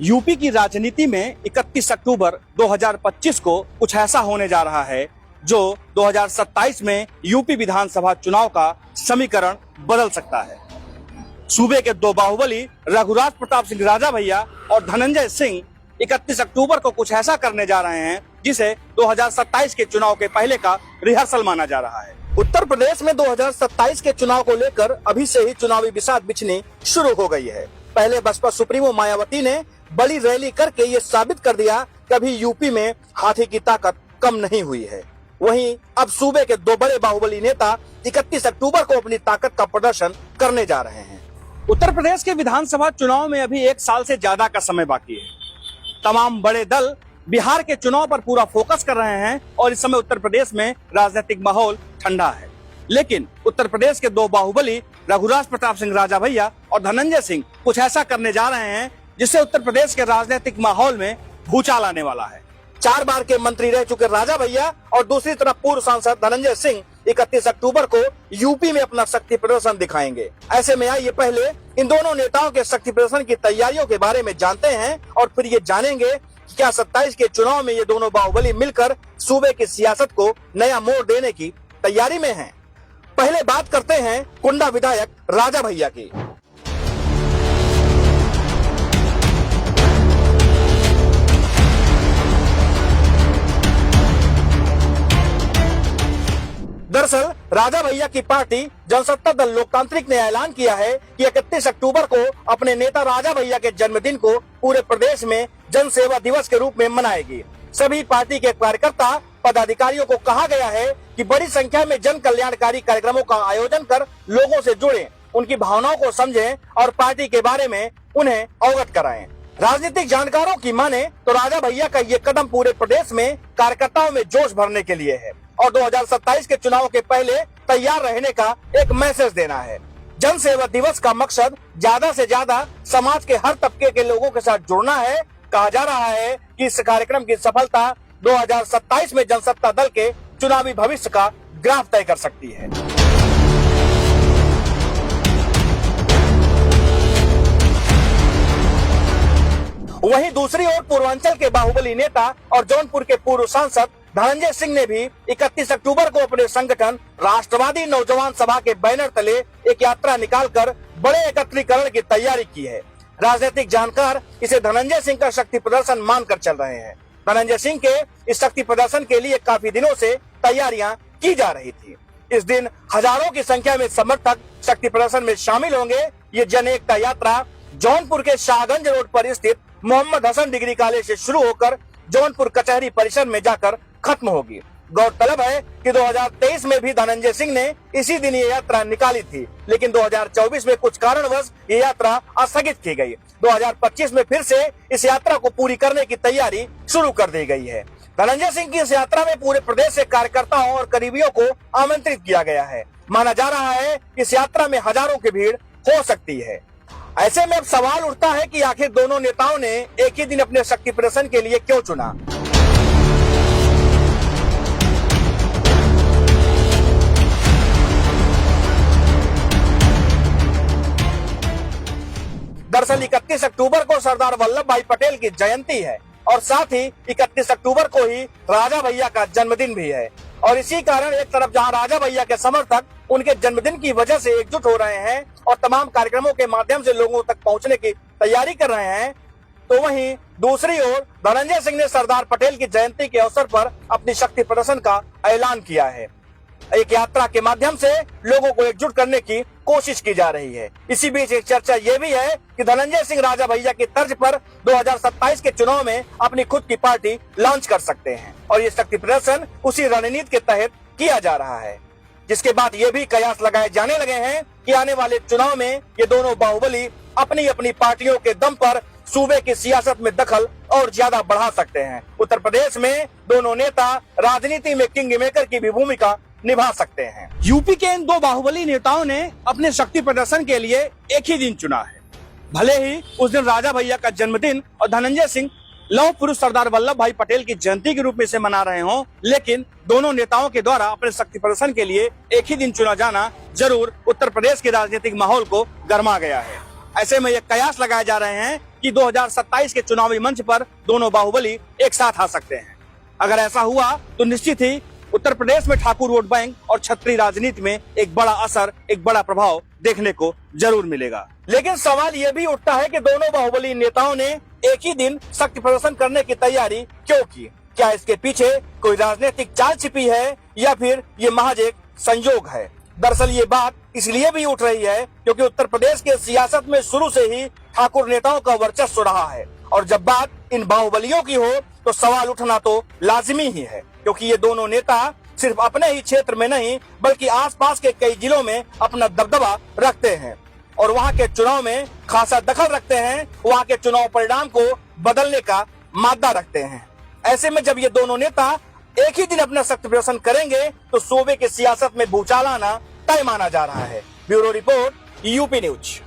UP की राजनीति में 31 अक्टूबर 2025 को कुछ ऐसा होने जा रहा है जो 2027 में यूपी विधानसभा चुनाव का समीकरण बदल सकता है। सूबे के दो बाहुबली रघुराज प्रताप सिंह राजा भैया और धनंजय सिंह 31 अक्टूबर को कुछ ऐसा करने जा रहे हैं जिसे 2027 के चुनाव के पहले का रिहर्सल माना जा रहा है। उत्तर प्रदेश में 2027 के चुनाव को लेकर अभी से ही चुनावी बिसात बिछनी शुरू हो गई है। पहले बसपा सुप्रीमो मायावती ने बड़ी रैली करके ये साबित कर दिया कि अभी यूपी में हाथी की ताकत कम नहीं हुई है। वहीं अब सूबे के दो बड़े बाहुबली नेता 31 अक्टूबर को अपनी ताकत का प्रदर्शन करने जा रहे हैं। उत्तर प्रदेश के विधानसभा चुनाव में अभी 1 साल से ज्यादा का समय बाकी है। तमाम बड़े दल बिहार के चुनाव पर पूरा फोकस कर रहे हैं और इस समय उत्तर प्रदेश में राजनीतिक माहौल ठंडा है। लेकिन उत्तर प्रदेश के दो बाहुबली रघुराज प्रताप सिंह राजा भैया और धनंजय सिंह कुछ ऐसा करने जा रहे हैं जिससे उत्तर प्रदेश के राजनीतिक माहौल में भूचाल आने वाला है। 4 बार के मंत्री रह चुके राजा भैया और दूसरी तरफ पूर्व सांसद धनंजय सिंह 31 अक्टूबर को यूपी में अपना शक्ति प्रदर्शन दिखाएंगे। ऐसे में आइए पहले इन दोनों नेताओं के शक्ति प्रदर्शन की तैयारियों के बारे में जानते हैं और फिर ये जानेंगे कि क्या 27 के चुनाव में ये दोनों बाहुबली मिलकर सूबे की सियासत को नया मोड़ देने की तैयारी में हैं। पहले बात करते हैं कुंडा विधायक राजा भैया की। दरअसल राजा भैया की पार्टी जनसत्ता दल लोकतांत्रिक ने ऐलान किया है कि 31 अक्टूबर को अपने नेता राजा भैया के जन्मदिन को पूरे प्रदेश में जन सेवा दिवस के रूप में मनाएगी। सभी पार्टी के कार्यकर्ता पदाधिकारियों को कहा गया है कि बड़ी संख्या में जन कल्याणकारी कार्यक्रमों का आयोजन कर लोगों से जुड़ें, उनकी भावनाओं को समझें और पार्टी के बारे में उन्हें अवगत कराएं। राजनीतिक जानकारों की माने तो राजा भैया का ये कदम पूरे प्रदेश में कार्यकर्ताओं में जोश भरने के लिए है और 2027 के चुनाव के पहले तैयार रहने का एक मैसेज देना है। जन सेवा दिवस का मकसद ज्यादा से ज्यादा समाज के हर तबके के लोगों के साथ जुड़ना है। कहा जा रहा है कि इस कार्यक्रम की सफलता 2027 में जनसत्ता दल के चुनावी भविष्य का ग्राफ तय कर सकती है। वहीं दूसरी ओर पूर्वांचल के बाहुबली नेता और जौनपुर के पूर्व सांसद धनंजय सिंह ने भी 31 अक्टूबर को अपने संगठन राष्ट्रवादी नौजवान सभा के बैनर तले एक यात्रा निकालकर बड़े एकत्रीकरण की तैयारी की है। राजनीतिक जानकार इसे धनंजय सिंह का शक्ति प्रदर्शन मानकर चल रहे हैं। धनंजय सिंह के इस शक्ति प्रदर्शन के लिए काफी दिनों से तैयारियां की जा रही थी। इस दिन हजारों की संख्या में समर्थक शक्ति प्रदर्शन में शामिल होंगे। ये जन एकता यात्रा जौनपुर के शाहगंज रोड पर स्थित मोहम्मद हसन डिग्री कॉलेज से शुरू होकर जौनपुर कचहरी परिसर में जाकर खत्म होगी। गौरतलब है कि 2023 में भी धनंजय सिंह ने इसी दिन ये यात्रा निकाली थी, लेकिन 2024 में कुछ कारणवश ये यात्रा स्थगित की गई। 2025 में फिर से इस यात्रा को पूरी करने की तैयारी शुरू कर दी गई है। धनंजय सिंह की इस यात्रा में पूरे प्रदेश से कार्यकर्ताओं और करीबियों को आमंत्रित किया गया है। माना जा रहा है कि इस यात्रा में हजारों की भीड़ हो सकती है। ऐसे में अब सवाल उठता है कि आखिर दोनों नेताओं ने एक ही दिन अपने शक्ति प्रदर्शन के लिए क्यों चुना। दरअसल 31 अक्टूबर को सरदार वल्लभ भाई पटेल की जयंती है और साथ ही 31 अक्टूबर को ही राजा भैया का जन्मदिन भी है और इसी कारण एक तरफ जहां राजा भैया के समर्थक उनके जन्मदिन की वजह से एकजुट हो रहे हैं और तमाम कार्यक्रमों के माध्यम से लोगों तक पहुंचने की तैयारी कर रहे हैं, तो वहीं दूसरी ओर धनंजय सिंह ने सरदार पटेल की जयंती के अवसर पर अपनी शक्ति प्रदर्शन का ऐलान किया है। एक यात्रा के माध्यम से लोगों को एकजुट करने की कोशिश की जा रही है। इसी बीच एक चर्चा ये भी है कि धनंजय सिंह राजा भैया की तर्ज पर 2027 के चुनाव में अपनी खुद की पार्टी लॉन्च कर सकते हैं और ये शक्ति प्रदर्शन उसी रणनीति के तहत किया जा रहा है, जिसके बाद ये भी कयास लगाए जाने लगे हैं कि आने वाले चुनाव में ये दोनों बाहुबली अपनी अपनी पार्टियों के दम पर सूबे की सियासत में दखल और ज्यादा बढ़ा सकते हैं। उत्तर प्रदेश में दोनों नेता राजनीति में किंग मेकर की भी भूमिका निभा सकते हैं। यूपी के इन दो बाहुबली नेताओं ने अपने शक्ति प्रदर्शन के लिए एक ही दिन चुना है। भले ही उस दिन राजा भैया का जन्मदिन और धनंजय सिंह लौह पुरुष सरदार वल्लभ भाई पटेल की जयंती के रूप में इसे मना रहे हों, लेकिन दोनों नेताओं के द्वारा अपने शक्ति प्रदर्शन के लिए एक ही दिन चुना जाना जरूर उत्तर प्रदेश के राजनीतिक माहौल को गर्मा गया है। ऐसे में ये कयास लगाए जा रहे हैं कि 2027 के चुनावी मंच पर दोनों बाहुबली एक साथ आ सकते हैं। अगर ऐसा हुआ तो निश्चित ही उत्तर प्रदेश में ठाकुर वोट बैंक और छत्री राजनीति में एक बड़ा असर, एक बड़ा प्रभाव देखने को जरूर मिलेगा। लेकिन सवाल यह भी उठता है कि दोनों बाहुबली नेताओं ने एक ही दिन शक्ति प्रदर्शन करने की तैयारी क्यों की? क्या इसके पीछे कोई राजनीतिक चाल छिपी है या फिर ये महज एक संयोग है? दरअसल ये बात इसलिए भी उठ रही है क्योंकि उत्तर प्रदेश के सियासत में शुरू से ही ठाकुर नेताओं का वर्चस्व रहा है, और जब बात इन बाहुबलियों की हो तो सवाल उठना तो लाजिमी ही है, क्योंकि ये दोनों नेता सिर्फ अपने ही क्षेत्र में नहीं बल्कि आसपास के कई जिलों में अपना दबदबा रखते हैं और वहां के चुनाव में खासा दखल रखते हैं, वहां के चुनाव परिणाम को बदलने का मादा रखते हैं। ऐसे में जब ये दोनों नेता एक ही दिन अपना शक्ति प्रदर्शन करेंगे तो सूबे की सियासत में भूचाल आना तय माना जा रहा है। Bureau report, UP news.